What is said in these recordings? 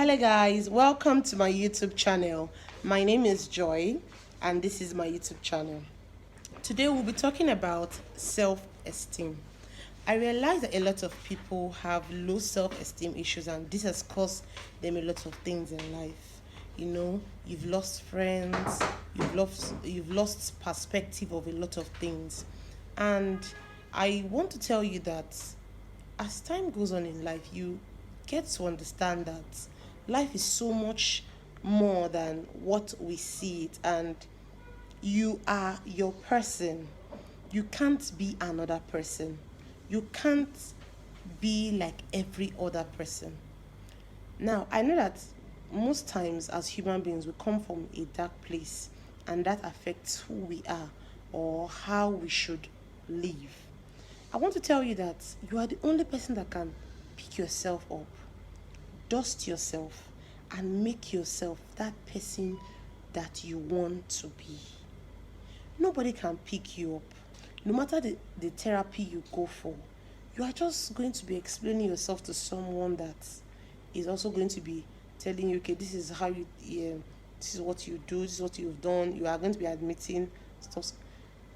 Hello guys, welcome to my YouTube channel. My name is Joy and this is my YouTube channel. Today we'll be talking about self-esteem. I realize that a lot of people have low self-esteem issues and this has caused them a lot of things in life. You know, you've lost friends, you've lost perspective of a lot of things. And I want to tell you that as time goes on in life, you get to understand that life is so much more than what we see it, and you are your person. You can't be another person. You can't be like every other person. Now, I know that most times as human beings, we come from a dark place, and that affects who we are or how we should live. I want to tell you that you are the only person that can pick yourself up, dust yourself, and make yourself that person that you want to be. Nobody can pick you up. No matter the therapy you go for, you are just going to be explaining yourself to someone that is also going to be telling you, okay, this is how you, this is what you do, this is what you've done. You are going to be admitting stuff.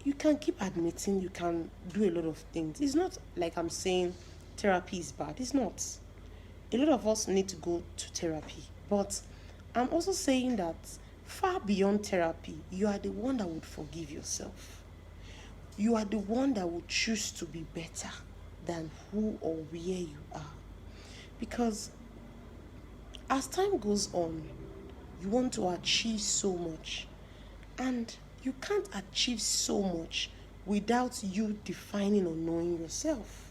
You can keep admitting, you can do a lot of things. It's not like I'm saying therapy is bad. It's not. A lot of us need to go to therapy. But I'm also saying that far beyond therapy, you are the one that would forgive yourself. You are the one that would choose to be better than who or where you are. Because as time goes on, you want to achieve so much. And you can't achieve so much without you defining or knowing yourself.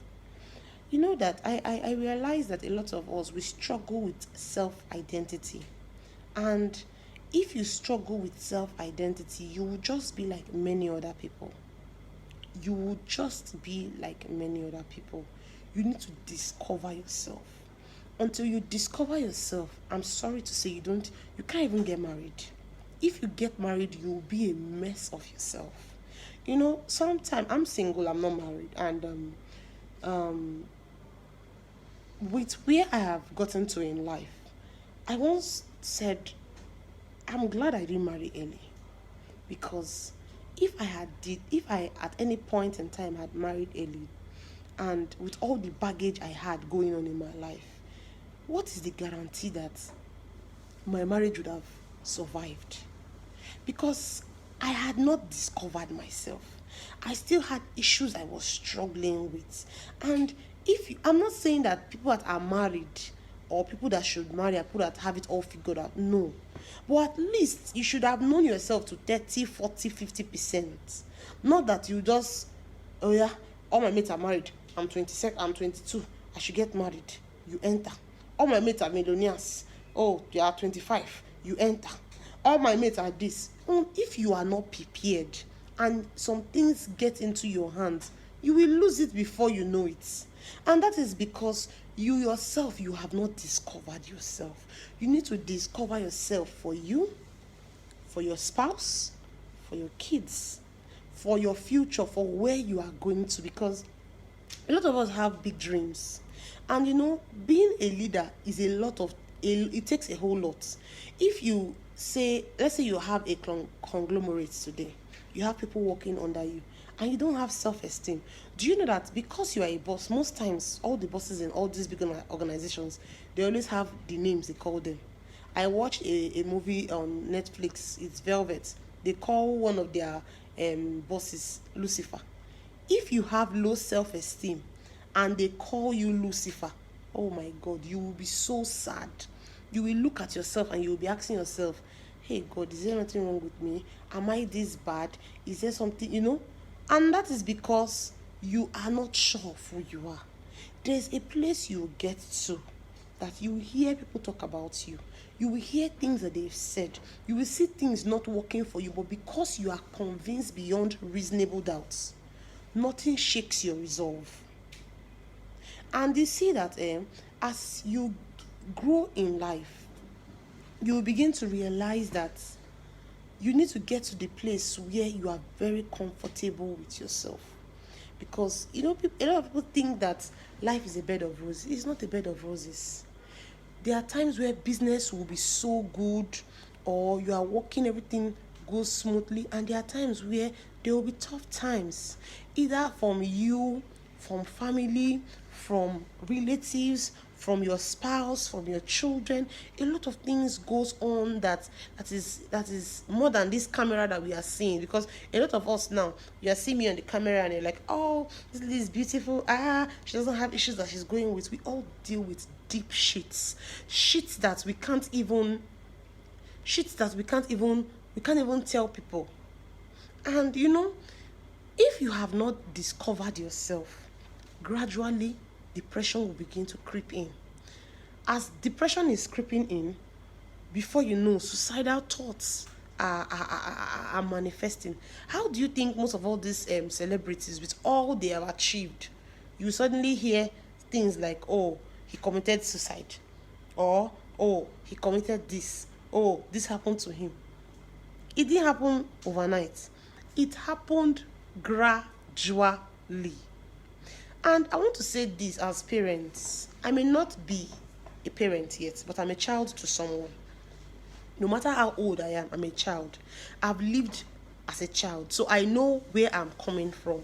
You know that I realize that a lot of us, we struggle with self-identity. And if you struggle with self-identity, you will just be like many other people. You will just be like many other people. You need to discover yourself. Until you discover yourself, I'm sorry to say you can't even get married. If you get married, you'll be a mess of yourself. You know, sometimes I'm single, I'm not married, and with where I have gotten to in life, I once said, I'm glad I didn't marry early, because if I at any point in time had married early, and with all the baggage I had going on in my life, what is the guarantee that my marriage would have survived? Because I had not discovered myself. I still had issues I was struggling with. And I'm not saying that people that are married or people that should marry are people that have it all figured out. No. But at least you should have known yourself to 30, 40, 50%. Not that you just, oh yeah, all my mates are married. I'm 26, I'm 22. I should get married. You enter. All my mates are millionaires. Oh, they are 25. You enter. All my mates are this. If you are not prepared and some things get into your hands, you will lose it before you know it. And that is because you yourself, you have not discovered yourself. You need to discover yourself for you, for your spouse, for your kids, for your future, for where you are going to. Because a lot of us have big dreams. And you know, being a leader is it takes a whole lot. If you say, let's say you have a conglomerate today, you have people working under you, and you don't have self-esteem. Do you know that because you are a boss, most times all the bosses in all these big organizations, they always have the names they call them. I watched a movie on Netflix, it's Velvet. They call one of their bosses Lucifer. If you have low self-esteem and they call you Lucifer, oh my God, you will be so sad. You will look at yourself and you will be asking yourself, hey God, is there anything wrong with me? Am I this bad? Is there something, you know? And that is because you are not sure of who you are. There's a place you will get to that you will hear people talk about you. You will hear things that they've said. You will see things not working for you, but because you are convinced beyond reasonable doubts, nothing shakes your resolve. And you see that as you grow in life, you will begin to realize that you need to get to the place where you are very comfortable with yourself. Because, you know, a lot of people think that life is a bed of roses. It's not a bed of roses. There are times where business will be so good, or you are working, everything goes smoothly, and there are times where there will be tough times, either from you, from family, from relatives, from your spouse, from your children. A lot of things goes on that is more than this camera that we are seeing, because a lot of us now, you are seeing me on the camera and you're like, oh, this lady is beautiful, she doesn't have issues that she's going with. We all deal with deep shits that we can't even tell people. And if you have not discovered yourself, gradually depression will begin to creep in. As depression is creeping in, before you know, suicidal thoughts are manifesting. How do you think most of all these celebrities, with all they have achieved, you suddenly hear things like, oh, he committed suicide, or oh, he committed this, oh, this happened to him? It didn't happen overnight. It happened gradually. And I want to say this as parents. I may not be a parent yet, but I'm a child to someone. No matter how old I am, I'm a child. I've lived as a child, so I know where I'm coming from.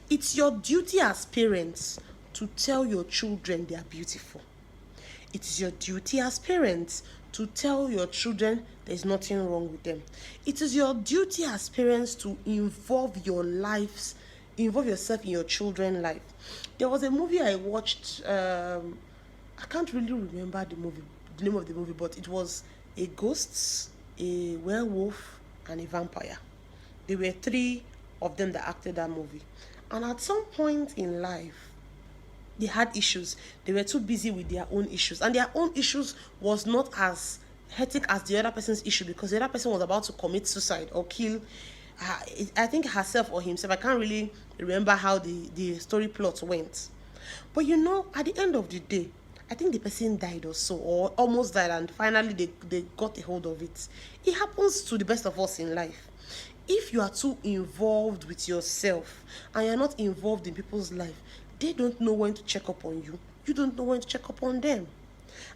It's your duty as parents to tell your children they are beautiful. It is your duty as parents to tell your children there's nothing wrong with them. It is your duty as parents to involve yourself in your children's life. There was a movie I watched, I can't really remember the name of the movie, but it was a ghost, a werewolf, and a vampire. There were three of them that acted that movie. And at some point in life, they had issues. They were too busy with their own issues. And their own issues was not as hectic as the other person's issue, because the other person was about to commit suicide or kill, I think, herself or himself. I can't really remember how the story plot went. But at the end of the day, I think the person died or so, or almost died, and finally they got a hold of it. It happens to the best of us in life. If you are too involved with yourself and you're not involved in people's life, they don't know when to check up on you. You don't know when to check up on them.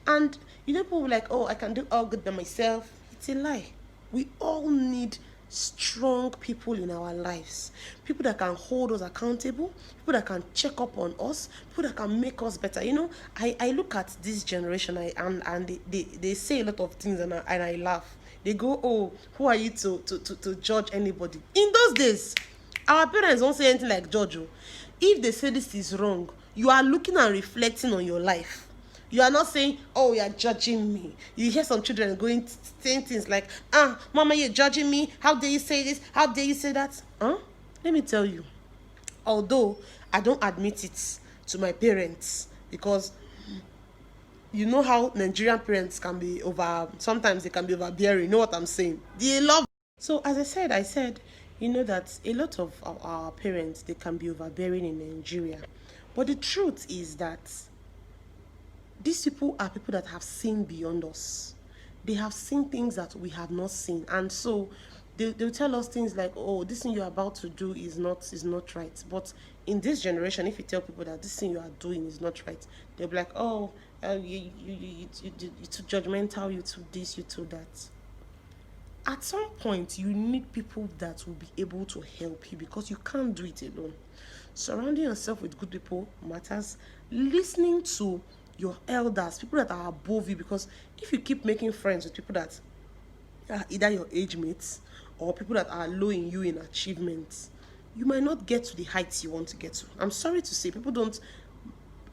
And people will be like, oh, I can do all good by myself. It's a lie. We all need strong people in our lives. People that can hold us accountable, people that can check up on us, people that can make us better. I look at this generation and they say a lot of things, and I laugh. They go, oh, who are you to judge anybody? In those days, our parents don't say anything like judge. If they say this is wrong, you are looking and reflecting on your life. You are not saying, oh, you are judging me. You hear some children saying things like, mama, you're judging me. How dare you say this? How dare you say that? Let me tell you, although I don't admit it to my parents, because you know how Nigerian parents can be sometimes they can be overbearing. You know what I'm saying? They love. So as I said, that a lot of our parents, they can be overbearing in Nigeria. But the truth is that these people are people that have seen beyond us. They have seen things that we have not seen. And so they'll tell us things like, oh, this thing you're about to do is not right. But in this generation, if you tell people that this thing you are doing is not right, they'll be like, oh, you're too judgmental, you too this, you too that. At some point, you need people that will be able to help you, because you can't do it alone. Surrounding yourself with good people matters. Listening to your elders, people that are above you, because if you keep making friends with people that are either your age mates or people that are low in you in achievements, you might not get to the heights you want to get to. I'm sorry to say, people don't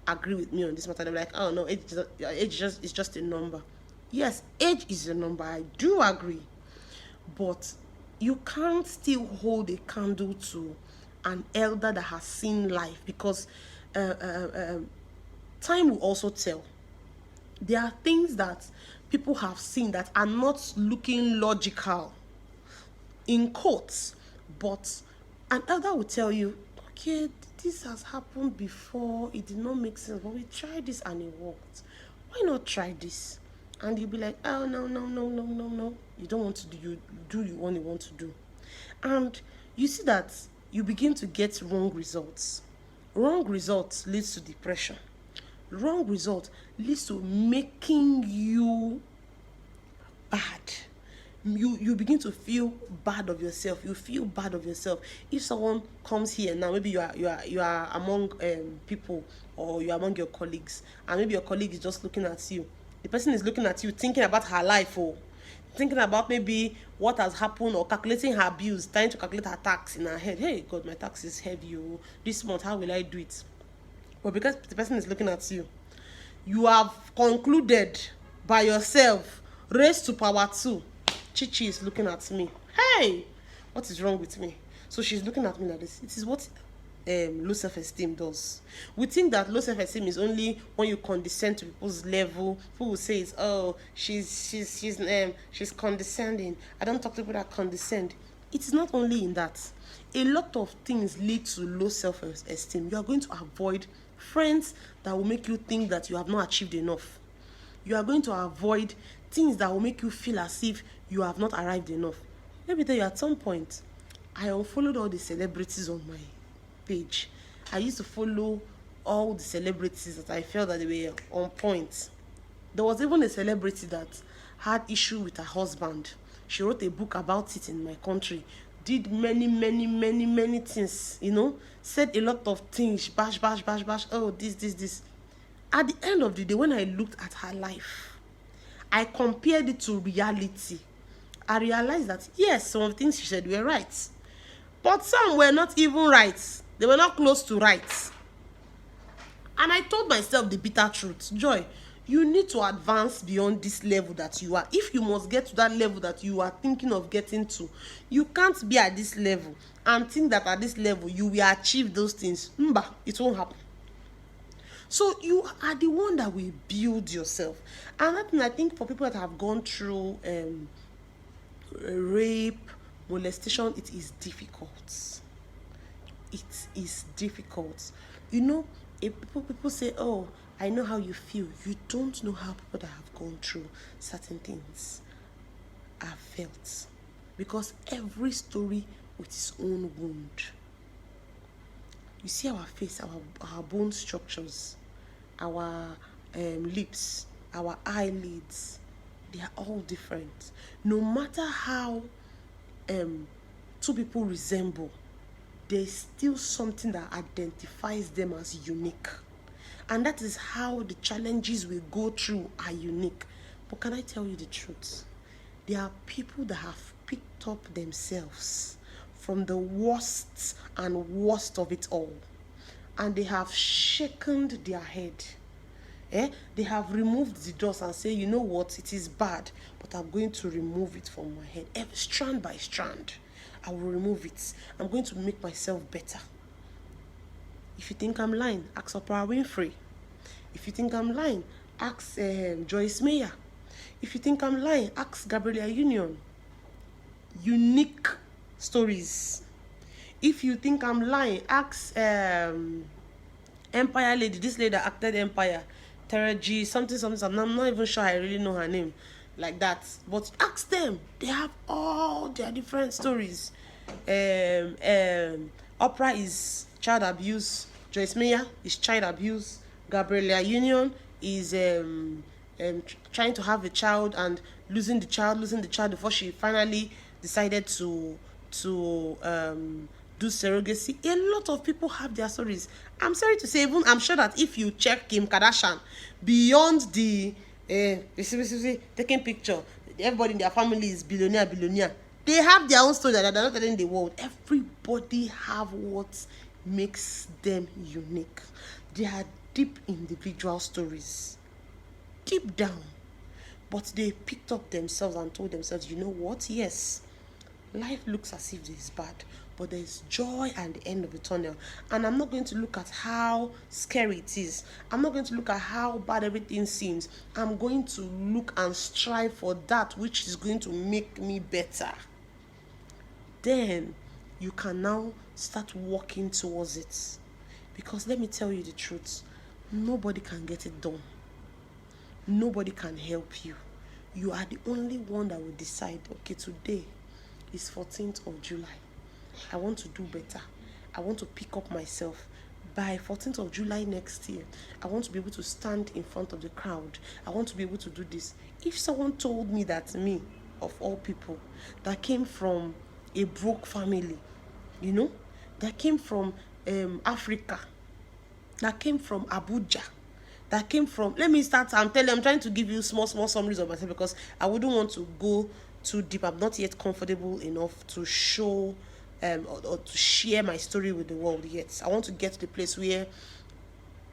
agree with me on this matter. They're like, oh no, age is just a number. Yes, age is a number. I do agree. But you can't still hold a candle to an elder that has seen life, because time will also tell. There are things that people have seen that are not looking logical, in quotes, but an elder will tell you, okay, this has happened before, it did not make sense, but we tried this and it worked. Why not try this? And you'll be like, oh, no. You don't want to do, you do what you want to do. And you see that you begin to get wrong results. Wrong results leads to depression. Wrong result leads to making you bad. You begin to feel bad of yourself. You feel bad of yourself. If someone comes here now, maybe you are among people, or you're among your colleagues, and maybe your colleague is just looking at you. The person is looking at you, thinking about her life, or thinking about maybe what has happened, or calculating her bills, trying to calculate her tax in her head. Hey God, my tax is heavy. Oh, this month, how will I do it? But because the person is looking at you, you have concluded by yourself, raised to power 2. Chichi is looking at me. Hey, what is wrong with me? So she's looking at me like this. It is what low self-esteem does. We think that low self-esteem is only when you condescend to people's level. People will say, "Oh, she's condescending." I don't talk to people that condescend. It is not only in that. A lot of things lead to low self-esteem. You are going to avoid friends that will make you think that you have not achieved enough. You are going to avoid things that will make you feel as if you have not arrived enough. Let me tell you, at some point, I unfollowed all the celebrities on my page. I used to follow all the celebrities that I felt that they were on point. There was even a celebrity that had issue with her husband. She wrote a book about it in my country. Did many things, said a lot of things, bash, oh, this. At the end of the day, when I looked at her life, I compared it to reality. I realized that, yes, some of the things she said were right. But some were not even right. They were not close to right. And I told myself the bitter truth. Joy, you need to advance beyond this level that you are. If you must get to that level that you are thinking of getting to, you can't be at this level and think that at this level you will achieve those things. It won't happen. So you are the one that will build yourself. And that thing, I think, for people that have gone through rape, molestation, it is difficult. It is difficult. If people say, "Oh, I know how you feel," you don't know how people that have gone through certain things have felt. Because every story with its own wound. You see our face, our bone structures, our lips, our eyelids, they are all different. No matter how two people resemble, there's still something that identifies them as unique. And that is how the challenges we go through are unique. But can I tell you the truth? There are people that have picked up themselves from the worst and worst of it all, and they have shaken their head. They have removed the dust and say, "You know what, it is bad, but I'm going to remove it from my head. Every strand by strand, I will remove it. I'm going to make myself better." If you think I'm lying, ask Oprah Winfrey. If you think I'm lying, ask Joyce Meyer. If you think I'm lying, ask Gabriella Union. Unique stories. If you think I'm lying, ask Empire lady, this lady that acted Empire, Tara G, something. I'm not even sure I really know her name like that. But ask them. They have all their different stories. Oprah is child abuse. Joyce Meyer is child abuse. Gabriella Union is trying to have a child and losing the child before she finally decided to do surrogacy. A lot of people have their stories. I'm sorry to say, even I'm sure that if you check Kim Kardashian, beyond the taking picture, everybody in their family is billionaire. They have their own story that they're not telling the world. Everybody have what makes them unique. They are deep individual stories, deep down, but they picked up themselves and told themselves, "You know what? Yes, life looks as if it's bad, but there's joy at the end of the tunnel. And I'm not going to look at how scary it is. I'm not going to look at how bad everything seems. I'm going to look and strive for that which is going to make me better." Then you can now start walking towards it. Because let me tell you the truth, nobody can get it done. Nobody can help you. You are the only one that will decide, okay, today is 14th of July. I want to do better. I want to pick up myself, by 14th of July next year, I want to be able to stand in front of the crowd. I want to be able to do this. If someone told me that, me, of all people, that came from a broke family, you know, that came from Africa, that came from Abuja, that came from, let me start, I'm trying to give you small summaries of myself, because I wouldn't want to go too deep. I'm not yet comfortable enough to show or to share my story with the world yet. I want to get to the place where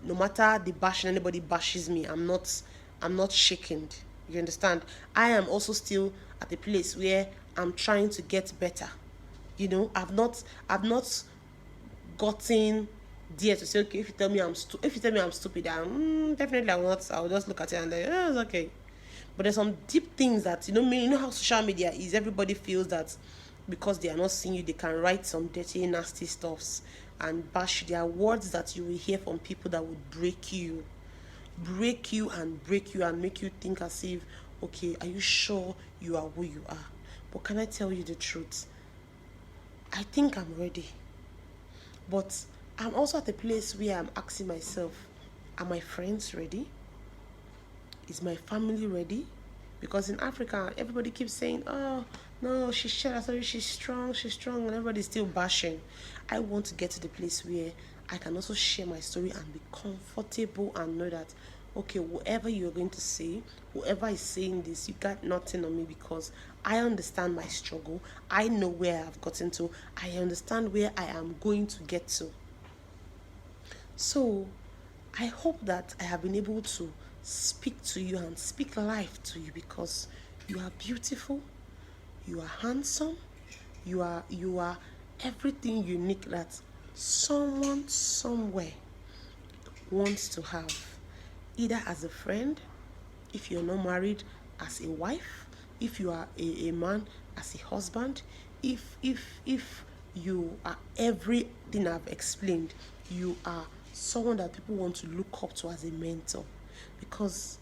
no matter the bashing, anybody bashes me, I'm not shaken. You understand? I am also still at a place where I'm trying to get better. You know, I've not gotten there to say, okay, if you tell me I'm stupid, definitely I will not. I'll just look at it and like, oh, it's okay. But there's some deep things that, you know how social media is. Everybody feels that because they are not seeing you, they can write some dirty, nasty stuffs and bash you. There are words that you will hear from people that would break you and make you think as if, okay, are you sure you are who you are? But can I tell you the truth? I think I'm ready. But I'm also at a place where I'm asking myself, are my friends ready? Is my family ready? Because in Africa, everybody keeps saying, oh, no, she's strong, and everybody's still bashing. I want to get to the place where I can also share my story and be comfortable and know that, okay, whatever you're going to say, whoever is saying this, you got nothing on me, because I understand my struggle. I know where I've gotten to. I understand where I am going to get to. So I hope that I have been able to speak to you and speak life to you, because you are beautiful, you are handsome, you are everything unique that someone somewhere wants to have, either as a friend, if you're not married, as a wife, if you are a man, as a husband, if you are everything I've explained, you are someone that people want to look up to as a mentor. Because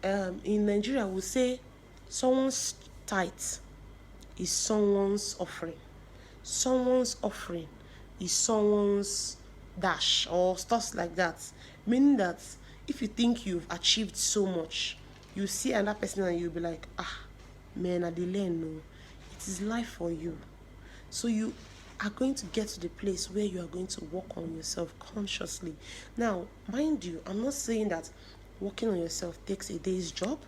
in Nigeria, we say someone's tithe is someone's offering. Someone's offering is someone's dash, or stuff like that. Meaning that if you think you've achieved so much, you see another person and you'll be like, man, I didn't learn. No, it is life for you. So you are going to get to the place where you are going to work on yourself consciously. Now, mind you, I'm not saying that working on yourself takes a day's job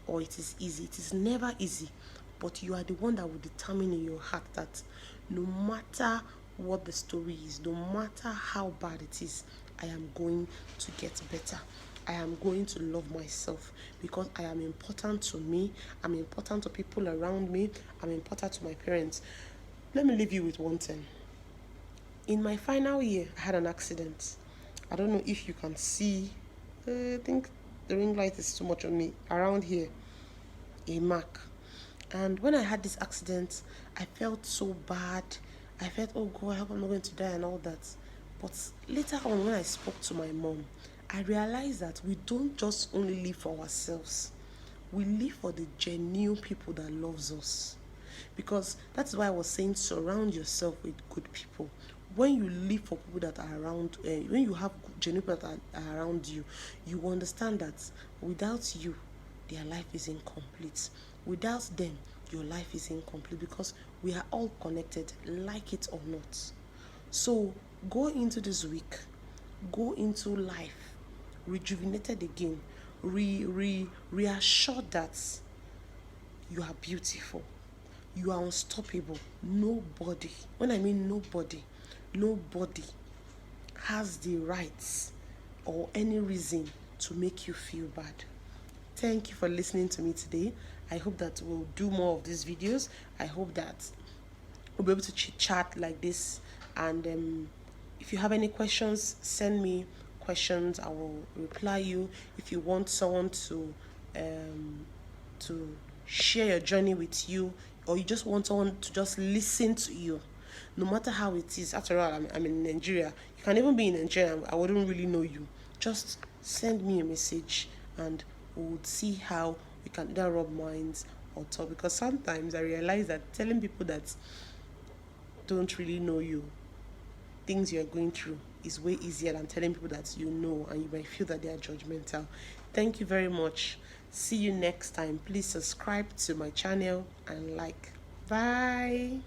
or it is easy. It is never easy. But you are the one that will determine in your heart that no matter what the story is, no matter how bad it is, I am going to get better. I am going to love myself, because I am important to me. I'm important to people around me. I'm important to my parents. Let me leave you with one thing. In my final year, I had an accident. I don't know if you can see. I think the ring light is too much on me. Around here, a mark. And when I had this accident, I felt so bad. I felt, oh God, I hope I'm not going to die and all that. But later on, when I spoke to my mom, I realized that we don't just only live for ourselves. We live for the genuine people that loves us. Because that's why I was saying, surround yourself with good people. When you live for people that are around, when you have genuine people that are around you, you understand that without you, their life is incomplete. Without them, your life is incomplete, because we are all connected, like it or not. So go into this week, go into life rejuvenated again, reassured that you are beautiful, you are unstoppable. Nobody, when I mean nobody has the rights or any reason to make you feel bad. Thank you for listening to me today. I hope that we'll do more of these videos. I hope that we'll be able to chat like this. And if you have any questions, send me questions. I will reply you. If you want someone to share your journey with you, or you just want someone to just listen to you, no matter how it is. After all, I'm in Nigeria. You can even be in Nigeria. I wouldn't really know you. Just send me a message and we'll see how we can either rub minds or talk. Because sometimes I realize that telling people that don't really know you things you're going through is way easier than telling people that you know and you might feel that they are judgmental. Thank you very much. See you next time. Please subscribe to my channel and like. Bye.